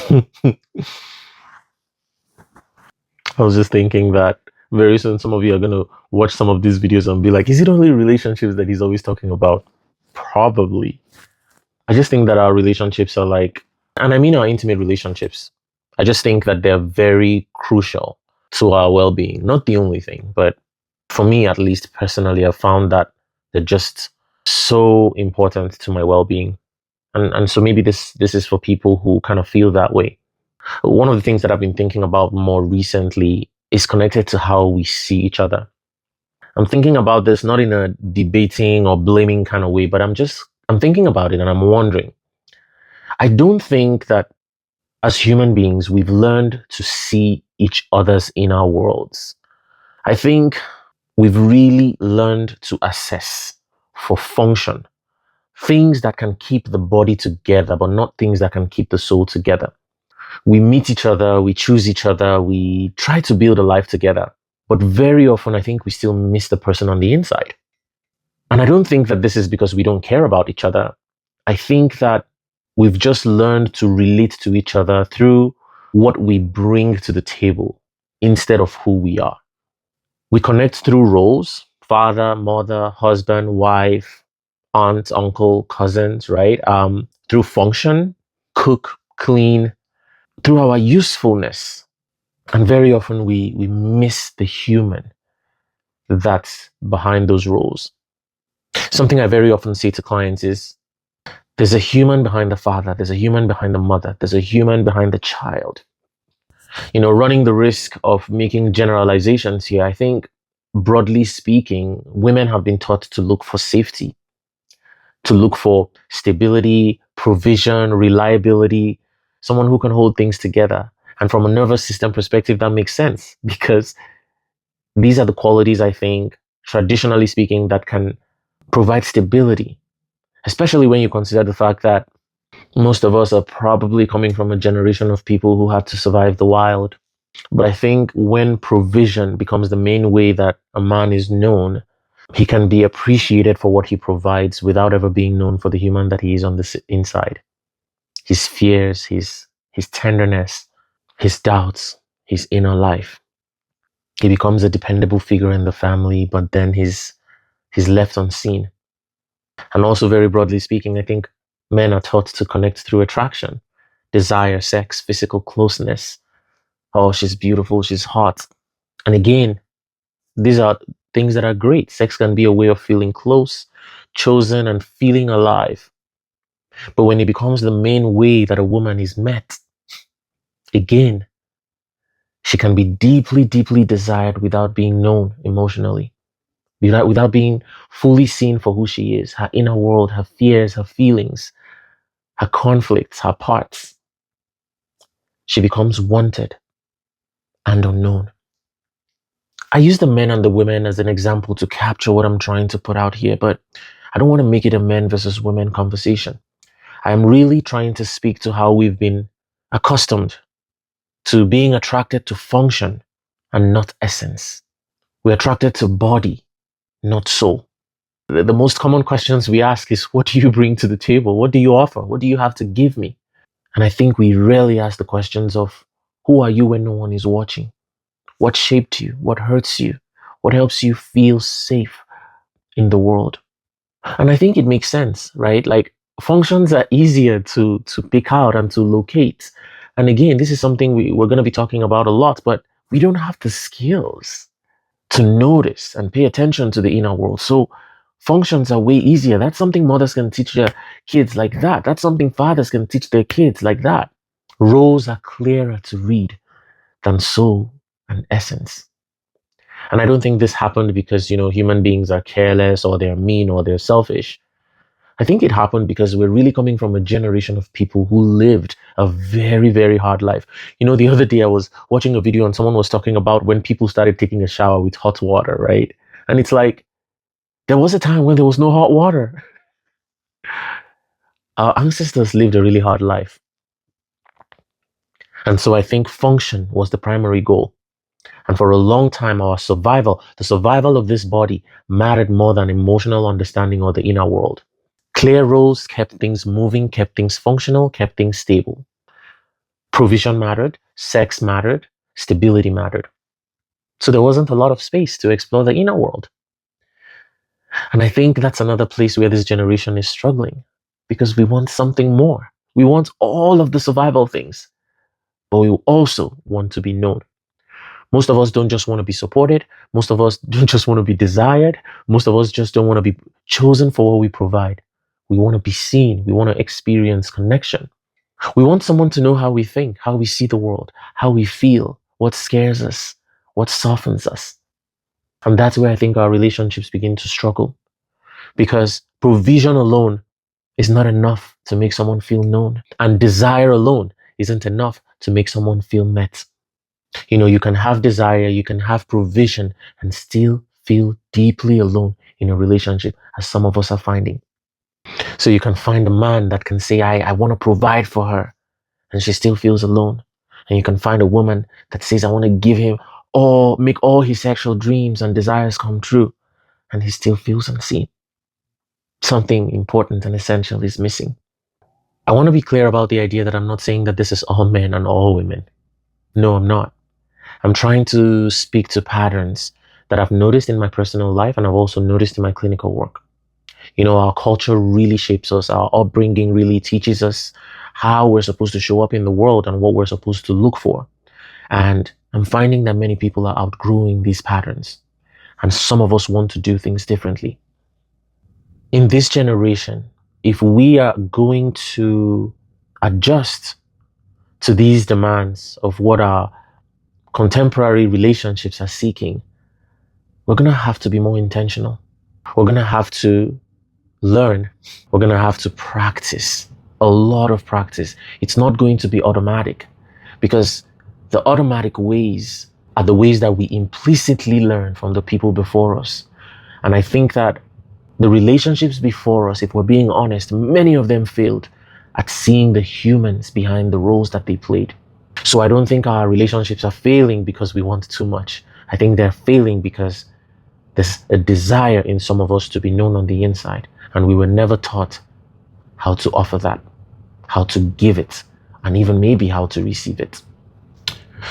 I was just thinking that very soon some of you are going to watch some of these videos and be like, is it only relationships that he's always talking about? Probably. I just think that our relationships are like, and I mean our intimate relationships. I just think that they're very crucial to our well being. Not the only thing, but for me, at least personally, I've found that they're just so important to my well being. And so maybe this is for people who kind of feel that way. One of the things that I've been thinking about more recently is connected to how we see each other. I'm thinking about this not in a debating or blaming kind of way, but I'm thinking about it and I'm wondering. I don't think that as human beings we've learned to see each other's inner worlds. I think we've really learned to assess for function things that can keep the body together, but not things that can keep the soul together. We meet each other, we choose each other, we try to build a life together. But very often, I think we still miss the person on the inside. And I don't think that this is because we don't care about each other. I think that we've just learned to relate to each other through what we bring to the table instead of who we are. We connect through roles: father, mother, husband, wife, aunt, uncle, cousins, right? Through function: cook, clean, through our usefulness. And very often we miss the human that's behind those roles. Something I very often say to clients is there's a human behind the father, there's a human behind the mother, there's a human behind the child. Running the risk of making generalizations here, I think broadly speaking, women have been taught to look for safety, to look for stability, provision, reliability, someone who can hold things together. And from a nervous system perspective, that makes sense because these are the qualities, I think, traditionally speaking, that can provide stability, especially when you consider the fact that most of us are probably coming from a generation of people who had to survive the wild. But I think when provision becomes the main way that a man is known, he can be appreciated for what he provides without ever being known for the human that he is on the inside. His fears, his tenderness, his doubts, his inner life. He becomes a dependable figure in the family, but then he's left unseen. And also, very broadly speaking, I think men are taught to connect through attraction, desire, sex, physical closeness. Oh, she's beautiful, she's hot. And again, these are things that are great. Sex can be a way of feeling close, chosen, and feeling alive. But when it becomes the main way that a woman is met, again, she can be deeply, deeply desired without being known emotionally, without being fully seen for who she is, her inner world, her fears, her feelings, her conflicts, her parts. She becomes wanted and unknown. I use the men and the women as an example to capture what I'm trying to put out here, but I don't want to make it a men versus women conversation. I'm really trying to speak to how we've been accustomed to being attracted to function and not essence. We're attracted to body, not soul. The most common questions we ask is, what do you bring to the table? What do you offer? What do you have to give me? And I think we rarely ask the questions of, who are you when no one is watching? What shaped you? What hurts you? What helps you feel safe in the world? And I think it makes sense, right? Like, functions are easier to pick out and to locate. And again, this is something we're going to be talking about a lot, but we don't have the skills to notice and pay attention to the inner world. So functions are way easier. That's something mothers can teach their kids like that. That's something fathers can teach their kids like that. Roles are clearer to read than soul and essence. And I don't think this happened because, human beings are careless or they're mean or they're selfish. I think it happened because we're really coming from a generation of people who lived a very, very hard life. The other day I was watching a video and someone was talking about when people started taking a shower with hot water, right? And it's like, there was a time when there was no hot water. Our ancestors lived a really hard life. And so I think function was the primary goal. And for a long time, our survival, the survival of this body, mattered more than emotional understanding or the inner world. Clear roles kept things moving, kept things functional, kept things stable. Provision mattered, sex mattered, stability mattered. So there wasn't a lot of space to explore the inner world. And I think that's another place where this generation is struggling because we want something more. We want all of the survival things, but we also want to be known. Most of us don't just want to be supported. Most of us don't just want to be desired. Most of us just don't want to be chosen for what we provide. We want to be seen. We want to experience connection. We want someone to know how we think, how we see the world, how we feel, what scares us, what softens us. And that's where I think our relationships begin to struggle because provision alone is not enough to make someone feel known, and desire alone isn't enough to make someone feel met. You can have desire, you can have provision, and still feel deeply alone in a relationship, as some of us are finding. So you can find a man that can say, I want to provide for her, and she still feels alone. And you can find a woman that says, I want to give him make all his sexual dreams and desires come true, and he still feels unseen. Something important and essential is missing. I want to be clear about the idea that I'm not saying that this is all men and all women. No, I'm not. I'm trying to speak to patterns that I've noticed in my personal life and I've also noticed in my clinical work. Our culture really shapes us. Our upbringing really teaches us how we're supposed to show up in the world and what we're supposed to look for. And I'm finding that many people are outgrowing these patterns. And some of us want to do things differently. In this generation, if we are going to adjust to these demands of what our contemporary relationships are seeking, we're going to have to be more intentional. We're going to have to learn. We're going to have to practice, a lot of practice. It's not going to be automatic because the automatic ways are the ways that we implicitly learn from the people before us. And I think that the relationships before us, if we're being honest, many of them failed at seeing the humans behind the roles that they played. So I don't think our relationships are failing because we want too much. I think they're failing because there's a desire in some of us to be known on the inside. And we were never taught how to offer that, how to give it, and even maybe how to receive it.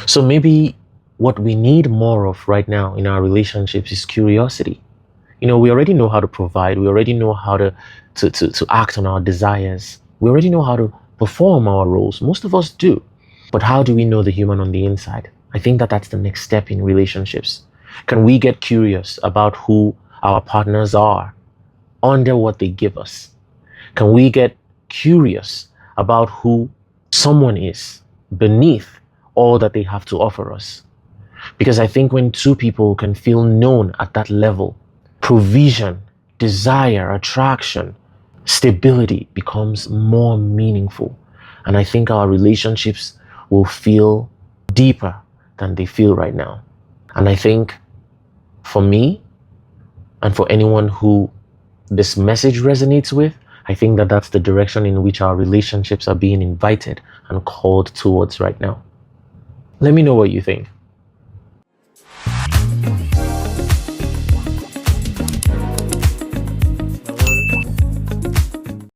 So maybe what we need more of right now in our relationships is curiosity. We already know how to provide. We already know how to act on our desires. We already know how to perform our roles. Most of us do. But how do we know the human on the inside? I think that that's the next step in relationships. Can we get curious about who our partners are under what they give us? Can we get curious about who someone is beneath all that they have to offer us? Because I think when two people can feel known at that level, provision, desire, attraction, stability becomes more meaningful. And I think our relationships will feel deeper than they feel right now. And I think for me and for anyone who this message resonates with, I think that that's the direction in which our relationships are being invited and called towards right now. Let me know what you think.